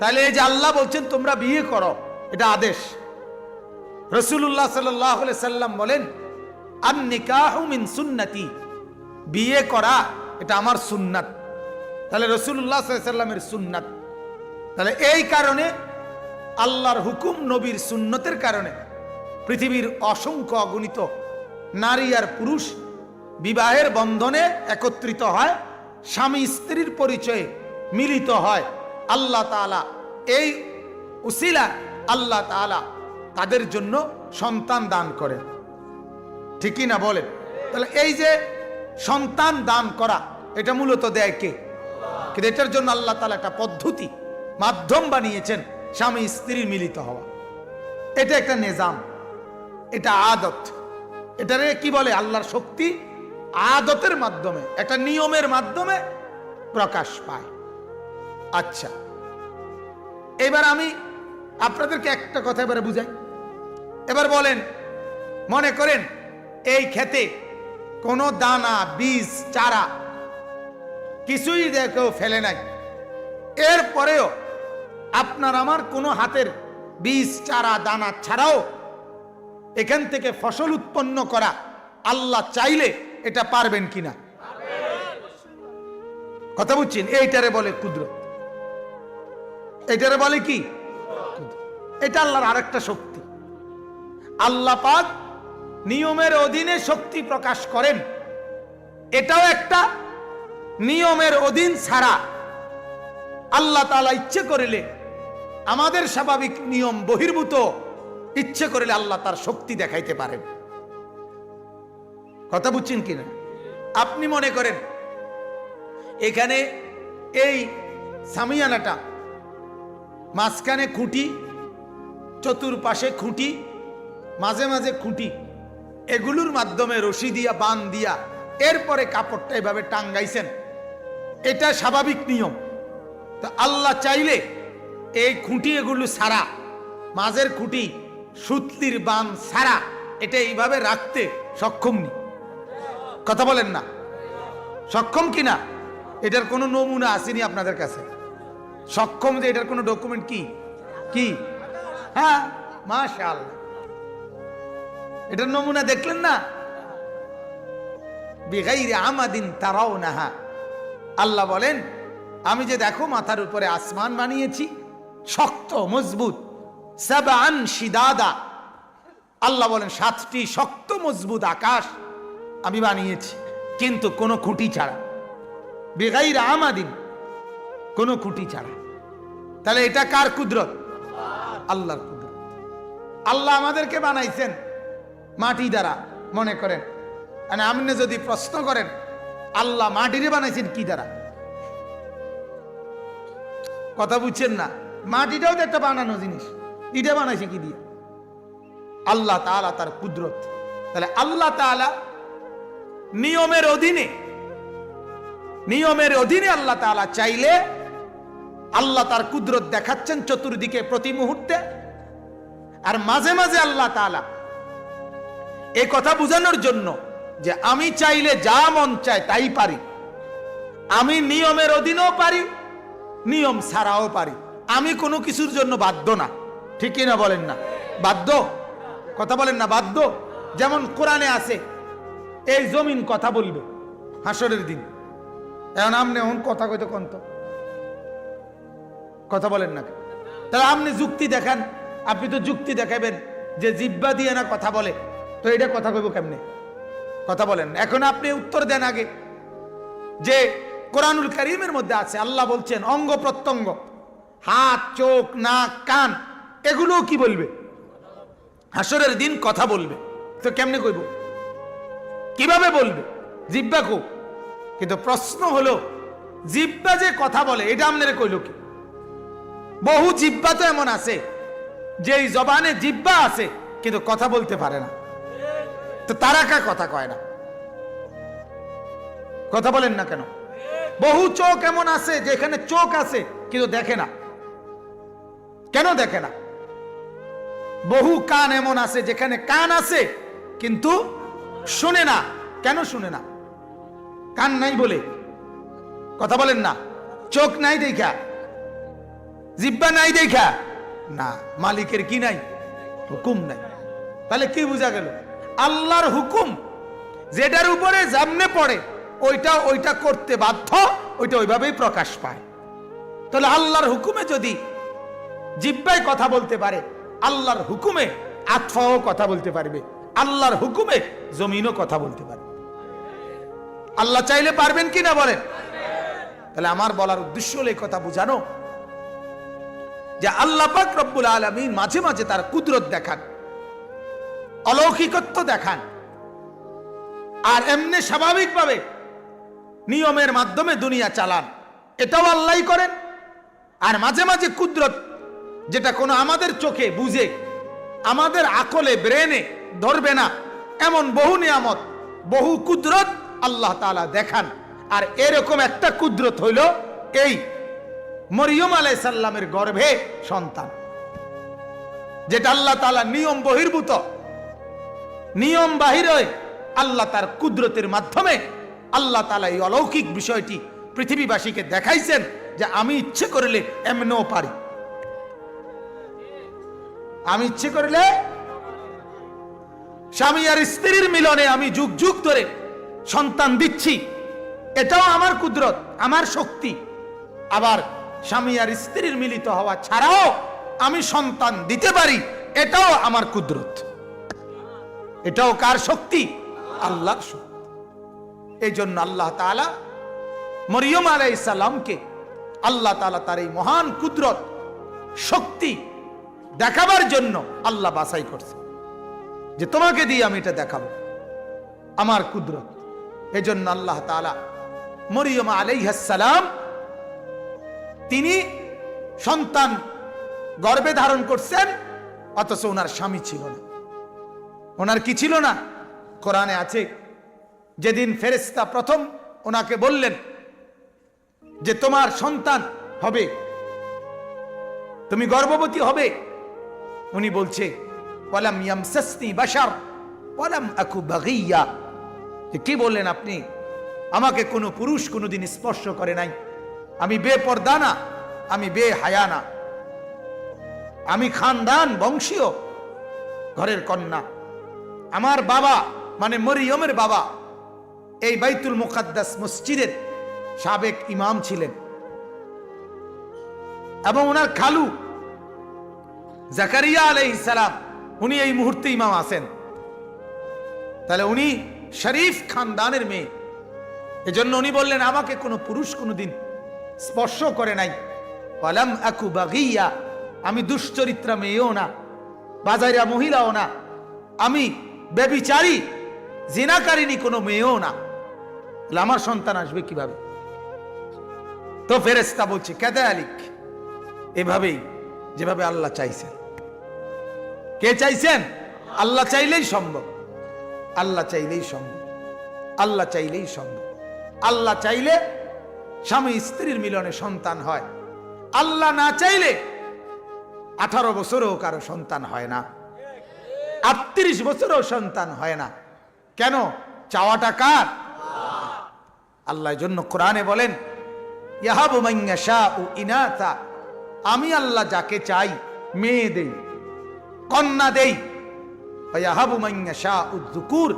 তাহলে এই যে আল্লাহ বলছেন তোমরা বিয়ে করো, এটা আদেশ। রাসূলুল্লাহ সাল্লাল্লাহু আলাইহি সাল্লাম বলেন আন নিকাহু মিন সুন্নতি, বিয়ে করা এটা আমার সুন্নাত। তাহলে রাসূলুল্লাহ সাল্লাল্লাহু আলাইহি সাল্লামের সুন্নাত। তাহলে এই কারণে আল্লাহর হুকুম, নবীর সুন্নতের কারণে পৃথিবীর অসংখ্য অগণিত নারী আর পুরুষ বিবাহের বন্ধনে একত্রিত হয়, স্বামী স্ত্রীর পরিচয়ে মিলিত হয়। আল্লাহ তাআলা এই উসিলা আল্লাহ তাআলা তাদের জন্য সন্তান দান করেন, ঠিকই না বলেন? তাহলে এই যে সন্তান দান করা, এটা মূলত দেয় কে? কিন্তু এটার জন্য আল্লাহ তাআলা একটা পদ্ধতি, মাধ্যম বানিয়েছেন, স্বামী স্ত্রীর মিলিত হওয়া। এটা একটা নিজাম, এটা আদত। এটারে কি বলে? আল্লাহর শক্তি আদতের মাধ্যমে, একটা নিয়মের মাধ্যমে প্রকাশ পায়। আচ্ছা, এবার আমি আপনাদেরকে একটা কথা এবারে বুঝাই। এবার বলেন, মনে করেন এই ক্ষেতে কোনো দানা, বীজ, চারা কিছুই কেউ ফেলে নাই, এরপরেও আপনার আমার কোনো হাতের বীজ, চারা, দানা ছাড়াও এখান থেকে ফসল উৎপন্ন করা আল্লাহ চাইলে এটা পারবেন কিনা? কথা বুঝছেন? এইটারে বলে কুদরত। এটারে বলে কি? এটা আল্লাহর আরেকটা শক্তি। আল্লাহ পাক নিয়মের অধীনে শক্তি প্রকাশ করেন, এটাও একটা নিয়মের অধীন ছাড়া আল্লাহ তাআলা ইচ্ছে করিলে, আমাদের স্বাভাবিক নিয়ম বহির্ভূত ইচ্ছে করিলে আল্লাহ তার শক্তি দেখাইতে পারেন। কথা বুঝছেন কিনা? আপনি মনে করেন এখানে এই সামিয়ানাটা, মাঝখানে খুঁটি, চতুর্পাশে খুঁটি, মাঝে মাঝে খুঁটি, এগুলোর মাধ্যমে রশি দিয়া, বান দিয়া, এরপরে কাপড়টা এভাবে টাঙ্গাইছেন, এটা স্বাভাবিক নিয়ম। তো আল্লাহ চাইলে এই খুঁটি এগুলো ছাড়া, মাঝের খুঁটি, সুতলির বান ছাড়া এটা এইভাবে রাখতে সক্ষম নি। কথা বলেন না, সক্ষম কিনা? এটার কোনো নমুনা আসেনি আপনাদের কাছে? সক্ষম যে এটার কোনো ডকুমেন্ট কি কি? হ্যাঁ, মাশাআল্লাহ, এটার নমুনা দেখলেন না? বিগাইরি আমাদিন তারাউনাহা, আল্লাহ বলেন আমি যে দেখো মাথার উপরে আসমান বানিয়েছি, শক্ত মজবুত, সাবআন শিদাদা, আল্লাহ বলেন 7টি শক্ত মজবুত আকাশ আমি বানিয়েছি, কিন্তু কোনো খুঁটি ছাড়া, বিগাইরি আমাদিন, কোনো খুঁটি ছাড়া। তাহলে এটা কার কুদরত? আল্লাহর কুদরত। আল্লাহ আমাদেরকে বানাইছেন মাটি দ্বারা। মনে করেন আপনি যদি প্রশ্ন করেন আল্লাহ মাটিরে বানাইছেন কি দ্বারা, কথা বুঝছেন না? মাটিটাও তো একটা বানানো জিনিস, এটা বানাইছে কি দিয়ে? আল্লাহ তাআলা তার কুদরত। তাহলে আল্লাহ তাআলা নিয়মের অধীনে আল্লাহ তাআলা চাইলে আল্লাহ তার কুদরত দেখাচ্ছেন চতুর্দিকে প্রতি মুহূর্তে। আর মাঝে মাঝে আল্লাহ তাআলা এই কথা বোঝানোর জন্য যে আমি চাইলে যা মন চায় তাই পারি, আমি নিয়মের অধীনেও পারি, নিয়ম ছাড়াও পারি, আমি কোনো কিছুর জন্য বাধ্য না। ঠিকই না বলেন না? বাধ্য, কথা বলেন না? বাধ্য। যেমন কোরআনে আছে এই জমিন কথা বলবে হাসরের দিন। এখন আপনি এখন কথা কইতে কন্ত, কথা বলেন না? তাহলে আপনি যুক্তি দেখান, আপনি তো যুক্তি দেখাবেন যে জিহ্বা দিয়ে না কথা বলে, তো এটা কথা কইব কেমনে? কথা বলেন। এখন আপনি উত্তর দেন আগে যে কোরআনুল কারীমের মধ্যে আছে, আল্লাহ বলছেন অঙ্গ প্রত্যঙ্গ, হাত, চোখ, নাক, কান, এগুলোও কি বলবে? হাসরের দিন কথা বলবে। তো কেমনে কইব? কিভাবে বলবে? জিহ্বা কো। কিন্তু প্রশ্ন হলো জিহ্বা যে কথা বলে এটা আপনারা কইল কি? বহু জিহ্বা তো এমন আছে যে এই জবানে জিহ্বা আছে কিন্তু কথা বলতে পারে না, তো তারা কা কথা কয় না? কথা বলেন না কেন? বহু চোখ এমন আছে যেখানে চোখ আছে কিন্তু দেখে না, কেন দেখে না? বহু কান এমন আছে যেখানে কান আছে কিন্তু শুনে না, কেন শুনে না? কান নাই বলে। কথা বলেন না? চোখ নাই দেখা, জিব্বা নাই দেখা না, মালিকের কি নাই? হুকুম নাই। তাহলে কি বোঝা গেল? আল্লাহর হুকুম যেটার উপরে জামনে পড়ে ওইটা করতে বাধ্য, ওইটা ওইভাবেই প্রকাশ পায়। তাহলে আল্লাহর হুকুমে যদি জিব্বায় কথা বলতে পারে, আল্লাহর হুকুমে আতফাও কথা বলতে পারবে, আল্লাহর হুকুমে জমিনও কথা বলতে পারবে। আল্লাহ চাইলে পারবেন কি না বলেন? তাহলে আমার বলার উদ্দেশ্য হলো এই কথা বুঝানো যে আল্লাহ পাক রব্বুল আলামিন মাঝে মাঝে তার কুদরত দেখান, অলৌকিকত্ব দেখান, আর এমনি স্বাভাবিকভাবে নিয়মের মাধ্যমে দুনিয়া চালান, এটাও আল্লাহই করেন। আর মাঝে মাঝে কুদরত যেটা কোনো আমাদের চোখে বুঝে, আমাদের আকলে ব্রেনে ধরবে না, এমন বহু নিয়ামত, বহু কুদরত আল্লাহ তাআলা দেখান। আর এরকম একটা কুদরত হইল এই মরিয়ম আলাইহিস সালামের গর্ভে সন্তান, যেটা আল্লাহ তাআলা নিয়ম বহির্ভূত, নিয়ম বাহিরে আল্লাহ তার কুদরতের মাধ্যমে আল্লাহ তাআলা এই অলৌকিক বিষয়টি পৃথিবীবাসীকে দেখাইছেন যে আমি ইচ্ছে করলে এমনও পারি, আমি ইচ্ছে করলে স্বামী আর স্ত্রীর মিলনে আমি যুগ যুগ ধরে সন্তান দিচ্ছি, এটাও আমার কুদরত, আমার শক্তি। আবার স্বামী আর স্ত্রীর মিলিত হওয়া ছাড়াও আমি সন্তান দিতে পারি, এটাও আমার কুদরত। এটাও কার শক্তি? আল্লাহর শক্তি। এই জন্য আল্লাহ তাআলা মরিয়ম আলাইহিস সালামকে আল্লাহ তাআলা তার এই মহান কুদরত শক্তি দেখাবার জন্য আল্লাহ বাছাই করছে যে তোমাকে দিয়ে আমি এটা দেখাবো, আমার কুদরত। এই জন্য আল্লাহ তাআলা মরিয়ম আলাইহিস সালাম তিনি সন্তান গর্ভে ধারণ করছেন, অথচ ওনার স্বামী ছিল না। ওনার কি ছিল না? কোরআনে আছে, যেদিন ফেরেশতা প্রথম ওনাকে বললেন যে তোমার সন্তান হবে, তুমি গর্ভবতী হবে, উনি বলছে ওয়ালাম ইয়ামসাসনি বাশার ওয়ালাম আকু বাগিয়া। কি বললেন আপনি? আমাকে কোনো পুরুষ কোনোদিন স্পর্শ করে নাই, আমি বেপরদা না, আমি বেহায়া না, আমি খানদান বংশীয় ঘরের কন্যা। আমার বাবা মানে মরিয়মের বাবা এই বাইতুল মুকাদ্দাস মসজিদের সাবেক ইমাম ছিলেন, এবং ওনার খালু জাকারিয়া আলাইহিস সালাম উনি এই মুহূর্তে ইমাম আছেন। তাহলে উনি শরীফ খানদানের মেয়ে। এজন্য উনি বললেন আমাকে কোনো পুরুষ কোনোদিন স্পর্শ করে নাই, ওয়ালাম আকু বাগিয়া, আমি দুশ্চরিত্রা মেয়েও না, বাজাইরা মহিলাও না, আমি ব্যভিচারী জিনাকারিনী কোনো মেয়েও না, আমার সন্তান আসবে কিভাবে? তো ফেরেশতা বলছে কাযালিক, এভাবেই যেভাবে আল্লাহ চাইছেন। কে চাইছেন? আল্লাহ চাইলেই সম্ভব, আল্লাহ চাইলেই সম্ভব, আল্লাহ চাইলেই সম্ভব। আল্লাহ চাইলে স্বামী স্ত্রীর মিলনে সন্তান হয়, আল্লাহ না চাইলে 18 বছরেও কারো সন্তান হয় না, 38 বছরেও সন্তান হয় না। কেন? চাওয়াটা কার? আল্লাহর জন্য কোরআনে বলেন ইয়াহাবু মান ইয়াশাউ ইনাসা, আমি আল্লাহ যাকে চাই মেয়ে দেই, কন্যা দেই। ওয়া ইয়াহাবু মান ইয়াশাউ যুকুর,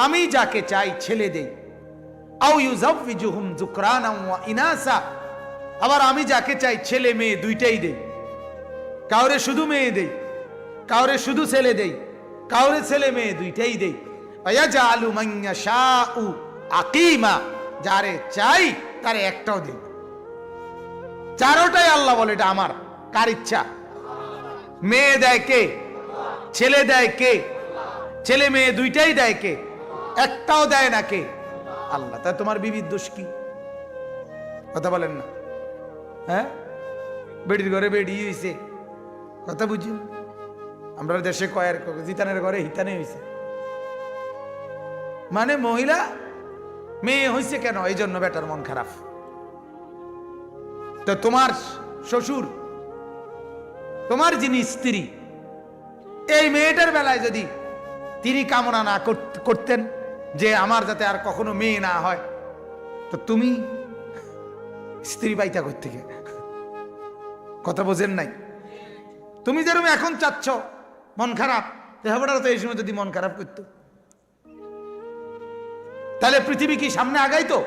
আমি যাকে চাই ছেলে দেই। আও ইউযাওয়িজুহুম যুকরানা ওয়া ইনাসা, আবার আমি যাকে চাই ছেলে মেয়ে দুইটাই দেই। কাউরে শুধু মেয়ে দেই, কাউরে শুধু ছেলে দেই, কাউরে ছেলে মেয়ে দুইটাই দেই। ওয়া ইয়াজআলু মান ইয়াশাউ আকিমা, যারে চাই তারে একটাও দেই। চারোটাই আল্লাহ বলে এটা আমার। কার ইচ্ছা? মেয়ে দেয় কে? ছেলে দেয় কে? ছেলে মেয়ে দুইটাই দেয় কে? একটাও দেয় না কে? আল্লাহ। তা তোমার বিবির দোষ কি? কথা বলেন না। হ্যাঁ, বেডির ঘরে বেডি হয়েছে, কথা বুঝি। আমরা দেশে কয়ের জিতানের ঘরে হিতানে হয়েছে, মানে মহিলা মেয়ে হয়েছে কেন? এই জন্য বেটার মন খারাপ। তো তোমার শ্বশুর, তোমার যিনি স্ত্রী, এই মেয়েটার বেলায় যদি তিনি কামনা না করতেন যে আমার যাতে আর কখনো মেয়ে না হয়, তো তুমি স্ত্রী পাইতা করতে কথা বোঝেন নাই? তুমি যেরকম এখন চাচ্ছ মন খারাপ, দেহবড়ারা তো এই সময় যদি মন খারাপ করতো, তাহলে পৃথিবী কি সামনে আগাইতো?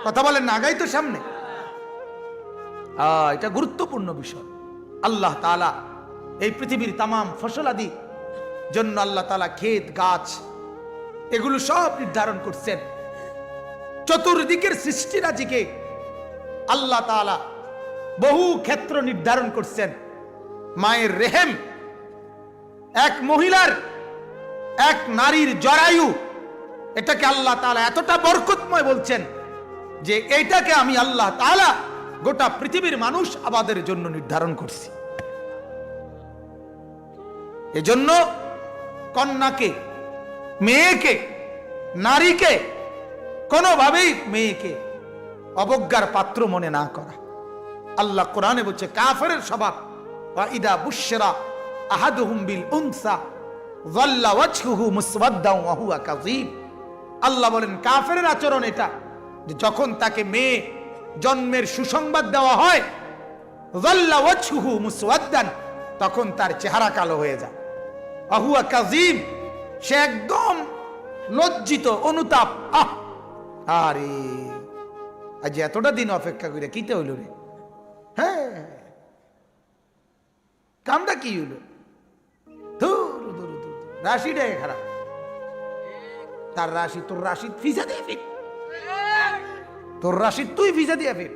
কথা বলেন না, আগাইতো সামনে? এটা গুরুত্বপূর্ণ বিষয়। আল্লাহ তাআলা এই পৃথিবীর তামাম ফসলাদি জন্য আল্লাহ তাআলা ক্ষেত গাছ এগুলো সব নির্ধারণ করছেন। চতুর্দিকের সৃষ্টিরাজিকে আল্লাহ তাআলা বহু ক্ষেত্র নির্ধারণ করছেন। মায়ের রেহেম, এক মহিলার, এক নারীর জরায়ু, এটাকে আল্লাহ তাআলা এতটা বরকতময় বলছেন যে এইটাকে আমি আল্লাহ তাআলা গোটা পৃথিবীর মানুষ আমাদের জন্য নির্ধারণ করছি। এজন্য কন্যাকে, মেয়েকে, নারীকে কোনোভাবেই মেয়েকে অবজ্ঞার পাত্র মনে না করা। আল্লাহ কোরআনে বলছে কাফেরের স্বভাব, ওয়া ইদা বুশরা আহাদুহুম বিল উনসা যাল্লা ওয়াজহুহু মুসওয়াদ্দান ওয়া হুয়া কাযীব। আল্লাহ বলেন কাফেরের আচরণ এটা, যে যখন তাকে মেয়ে জন্মের সুসংবাদ দেওয়া হয়, যাল্লা ওয়াজহুহু মুসওয়াদ্দান, তখন তার চেহারা কালো হয়ে যায়। ওয়া হুয়া কাযীব, সে একদম লজ্জিত, অনুতাপ। আরে আজ এতটা দিন অপেক্ষা করে কিতে হইল রে? হ্যাঁ, কামটা কি হইল? রাশিটাই খারাপ। তার রাশি, তোর রাশি ফিসা দিয়ে ফিট, তোর রাশি তুই ফিসা দিয়ে ফিট।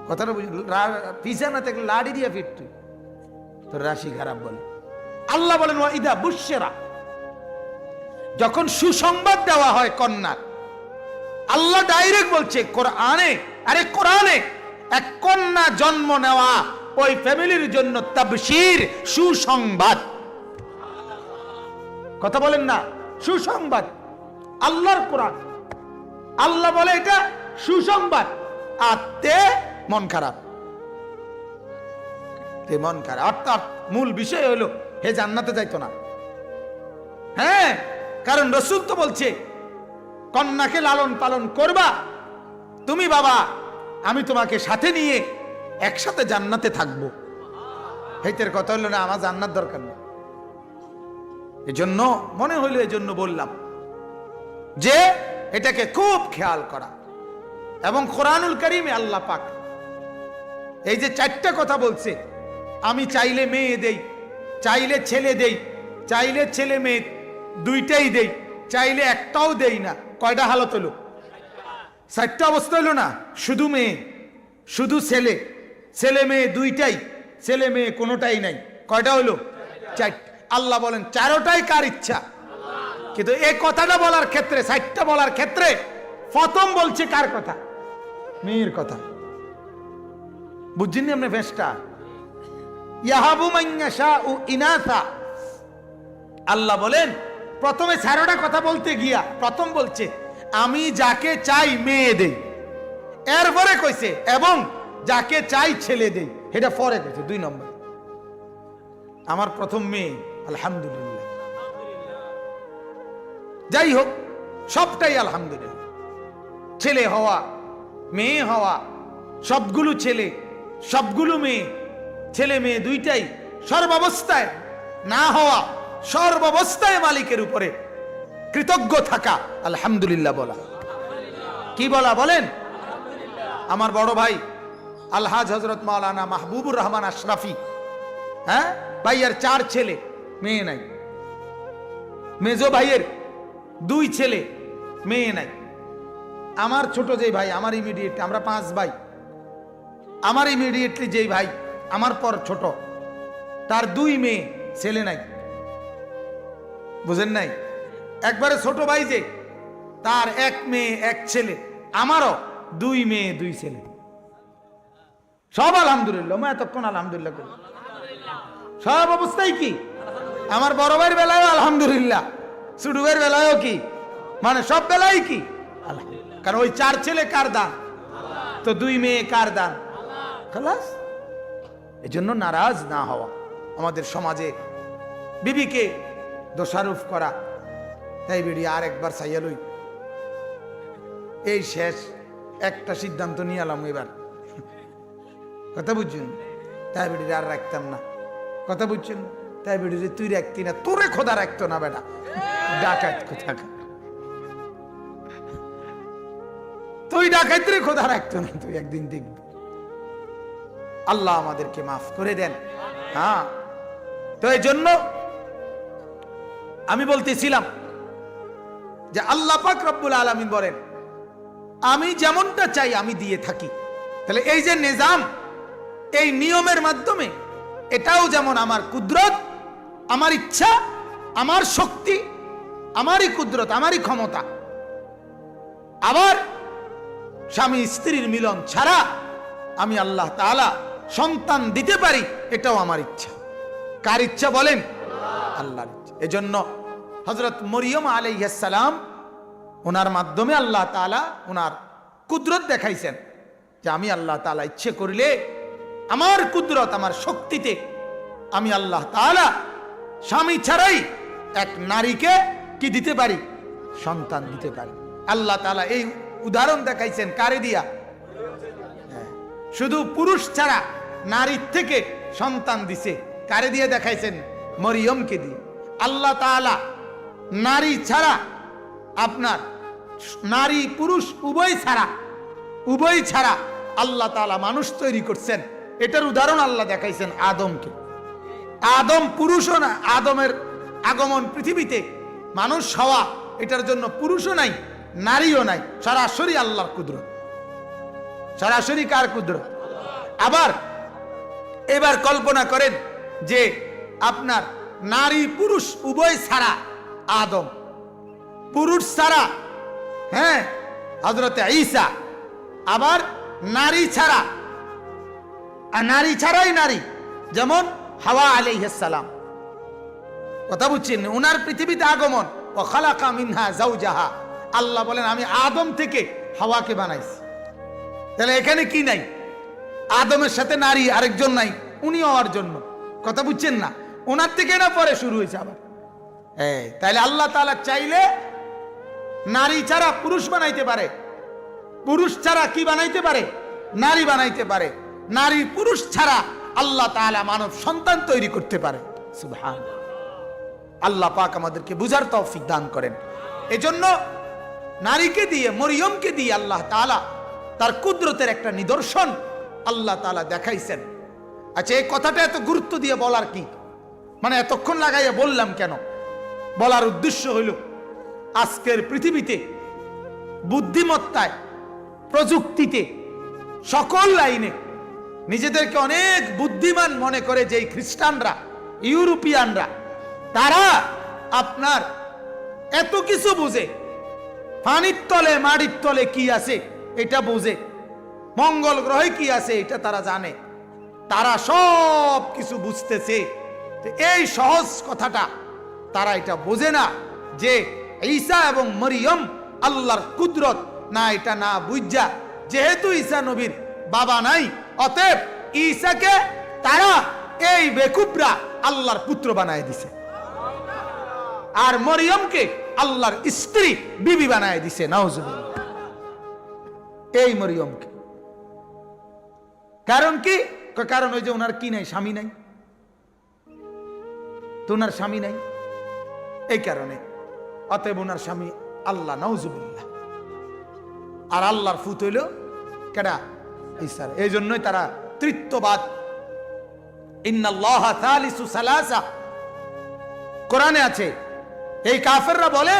কথাটা বুঝলি? ফিসা না থাকলে লাড়ি দিয়ে ফিট তুই, তোর রাশি খারাপ বলে। আল্লাহ বলেন ওয়া ইদা বুশরা, যখন সুসংবাদ দেওয়া হয় কন্যার, আল্লাহ ডাইরেক্ট বলছে কোরআনে, আরে কোরআনে এক কন্যা জন্ম নেওয়া ওই ফ্যামিলির জন্য তাবশীর, সুসংবাদ। কথা বলেন না, সুসংবাদ। আল্লাহর কোরআন, আল্লাহ বলে এটা সুসংবাদ। আতে মন খারাপ, মন খারাপ অর্থাৎ মূল বিষয় হলো হে জান্নাতে যাইতো না। হ্যাঁ, কারণ রাসূল তো বলছে কন্যাকে লালন পালন করবা তুমি, বাবা আমি তোমাকে সাথে নিয়ে একসাথে জান্নাতে থাকবো। হেতের কথা হলো না, আমার জান্নাত দরকার নেই। এজন্য মনে হইলো, এজন্য বললাম যে এটাকে খুব খেয়াল করা। এবং কোরআনুল কারীমে আল্লাহ পাক এই যে চারটা কথা বলছে, আমি চাইলে মেয়ে দেই, চাইলে ছেলে দেই, চাইলে ছেলে মেয়ে দুইটাই দেই, চাইলে একটাও দেই না। কয়টা হালত হলো? চারটা অবস্থা হলো না? শুধু মেয়ে, শুধু ছেলে, ছেলে মেয়ে দুইটাই, ছেলে মেয়ে কোনোটাই নাই। কয়টা হলো? চারটা। আল্লাহ বলেন চারোটাই কার ইচ্ছা। কিন্তু এই কথাটা বলার ক্ষেত্রে, চারটা বলার ক্ষেত্রে প্রথম বলছে কার কথা? মেয়ের কথা। বুঝছেন আপনি ফেসটা? ইয়াহাবু মান ইয়াশাউ ইনাসা। আল্লাহ বলেন প্রথমে চারোটা কথা বলতে গিয়া প্রথম বলছে আমি যাকে চাই মেয়ে দেই, এরপরে কইছে এবং যাকে চাই ছেলে দেই, এটা পরে কইছে 2 নম্বর। আমার প্রথম মেয়ে, আলহামদুলিল্লাহ। যাই হোক, সবটাই আলহামদুলিল্লাহ। ছেলে হওয়া, মেয়ে হওয়া, সবগুলো ছেলে, সবগুলো মেয়ে, ছেলে মেয়ে দুইটাই, সর্বাবস্থায় না হওয়া, সর্বাবস্থায় মালিকের উপরে কৃতজ্ঞ থাকা, আলহামদুলিল্লাহ বলা। কি বলা বলেন? আমার বড় ভাই আলহাজ হযরত মাওলানা মাহবুবুর রহমান আশরাফি, হ্যাঁ, ভাইয়ের 4 ছেলে, মেয়ে নাই। মেজো ভাইয়ের 2 ছেলে, মেয়ে নাই। আমার ছোট যে ভাই, আমার ইমিডিয়েট, আমরা 5 ভাই, আমার ইমিডিয়েটলি যেই ভাই আমার পর ছোট, তার 2 মেয়ে, ছেলে নাই। বুঝেন নাই? একবারে ছোট ভাই যে, তার 1 মেয়ে 1 ছেলে, আমারও 2 মেয়ে 2 ছেলে। সব আলহামদুলিল্লাহ। মই এতক্ষণ আলহামদুলিল্লাহ করি। সব অবস্থায় কি? আমার বড় ভাইয়ের বেলায় আলহামদুলিল্লাহ, ছোট ভাইয়ের বেলায়ও কি, মানে সব বেলায় কি আলহামদুলিল্লাহ। কারণ ওই 4 ছেলে কার দান? তো 2 মেয়ে কার দান? খালাস। এজন্য নারাজ না হওয়া, আমাদের সমাজে বিবিকে দোষারোপ করা, তাই বেরিয়ে আর একবার চাইয়ালই, এই শেষ একটা সিদ্ধান্ত নিয়ে এলাম এবার, কথা বুঝছেন? তাই বেটির আর রাখতাম না, কথা বুঝছেন? তাই বেটি তুই রাখতি না, তোরে খোদা রাখতো না বেটা, ডাকাত কোথা, তুই ডাকাতরে খোদা রাখতো না, তুই একদিন দেখবি। আল্লাহ আমাদেরকে মাফ করে দেন। হ্যাঁ, তো এই জন্য আমি বলতেছিলাম যে আল্লাহ পাক রব্বুল আলামিন বলেন আমি যেমনটা চাই আমি দিয়ে থাকি। তাহলে এই যে নিজাম, এই নিয়মের মাধ্যমে এটাও যেমন আমার কুদরত, আমার ইচ্ছা, আমার শক্তি, আমারই কুদরত, আমারই ক্ষমতা। আবার স্বামী স্ত্রীর মিলন ছাড়া আমি আল্লাহ তাআলা সন্তান দিতে পারি, এটাও আমার ইচ্ছা। কার ইচ্ছা বলেন? আল্লাহর ইচ্ছা। এজন্য হযরত মরিয়ম আলাইহিস সালাম, ওনার মাধ্যমে আল্লাহ তাআলা ওনার কুদরত দেখাইছেন যে আমি আল্লাহ তাআলা ইচ্ছে করলে আমার কুদরত, আমার শক্তিতে আমি আল্লাহ তাআলা স্বামী ছাড়াই এক নারীকে কি দিতে পারি? সন্তান দিতে পারি। আল্লাহ তাআলা এই উদাহরণ দেখাইছেন কারে দিয়া? শুধু পুরুষ ছাড়া নারীর থেকে সন্তান দিছে কারে দিয়ে দেখাইছেন? মরিয়মকে দিয়ে। আল্লাহ তাআলা নারী ছাড়া, আপনার নারী পুরুষ উভয় ছাড়া আল্লাহ তাআলা মানুষ তৈরি করছেন। এটার উদাহরণ আল্লাহ দেখাইছেন আদমকে। আদম পুরুষও না, আদমের আগমন পৃথিবীতে মানুষ হওয়া, এটার জন্য পুরুষও নাই নারীও নাই, সরাসরি আল্লাহর কুদরত। সরাসরি কার কুদরত? আবার এবার কল্পনা করেন যে আপনার নারী পুরুষ উভয় ছাড়া আদম, পুরুষ ছাড়া হ্যাঁ হযরতে ঈসা, আবার নারী ছাড়া, নারী ছাড়াই নারী, যেমন হাওয়া আলাইহিস সালাম। কথা বুঝছেন? ওনার পৃথিবীতে আগমন, ওয়া খালাকা মিনহা যাওজাহা, আল্লাহ বলেন আমি আদম থেকে হাওয়াকে বানাইছি। তাহলে এখানে কি নাই? আদমের সাথে নারী আরেকজন নাই, উনি হওয়ার জন্য। কথা বুঝছেন না? ওনার থেকে না পরে শুরু হয়েছে আবার। তাহলে আল্লাহ তাআলা চাইলে নারী ছাড়া পুরুষ বানাইতে পারে, পুরুষ ছাড়া কি বানাইতে পারে? নারী বানাইতে পারে। নারী পুরুষ ছাড়া আল্লাহ তাআলা মানব সন্তান তৈরি করতে পারে। সুবহানাল্লাহ। আল্লাহ পাক আমাদেরকে বুঝার তৌফিক দান করেন। এজন্য নারীকে দিয়ে, মরিয়মকে দিয়ে আল্লাহ তাআলা তার কুদরতের একটা নিদর্শন আল্লাহ তাআলা দেখাইছেন। আচ্ছা, এই কথাটা এত গুরুত্ব দিয়ে বলার কি মানে? এতক্ষণ লাগাইয়া বললাম কেন? বলার উদ্দেশ্য হইল আজকের পৃথিবীতে বুদ্ধিমত্তায়, প্রযুক্তিতে, সকল লাইনে নিজেদেরকে অনেক বুদ্ধিমান মনে করে যেই খ্রিস্টানরা, ইউরোপিয়ানরা, তারা আপনার এত কিছু বুঝে, পানির তলে মাটির তলে কি আছে এটা বুঝে, মঙ্গল গ্রহে কি আছে এটা তারা জানে, তারা সব কিছু বুঝতেছে। এই সহজ কথাটা তারা এটা বোঝে না যে ঈসা এবং মরিয়ম আল্লাহর কুদরত না, এটা না বুঝা, যেহেতু ঈসা নবীর বাবা নাই, অতএব ঈসাকে তারা এই বেকুবরা আল্লাহর পুত্র বানায় দিছে, আর মরিয়মকে আল্লাহর স্ত্রী, বিবি বানায় দিছে। নাউজুবিল্লাহ। এই মরিয়মকে, কারণ কি? কারণ ওই যে ওনার কি নাই? স্বামী নাই, তো ওনার স্বামী নাই, এই কারণে। অতএব ওনার স্বামী আল্লাহ। নাউজুবিল্লাহ। আর আল্লাহর ফুত হইল কেডা? ঈসা। এই জন্যই তারা তৃত্ববাদ, ইন্নাল্লাহা সালিসু সালাসা, কোরআনে আছে। এই কাফেররা বলে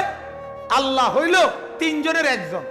আল্লাহ হইল তিনজনের একজন।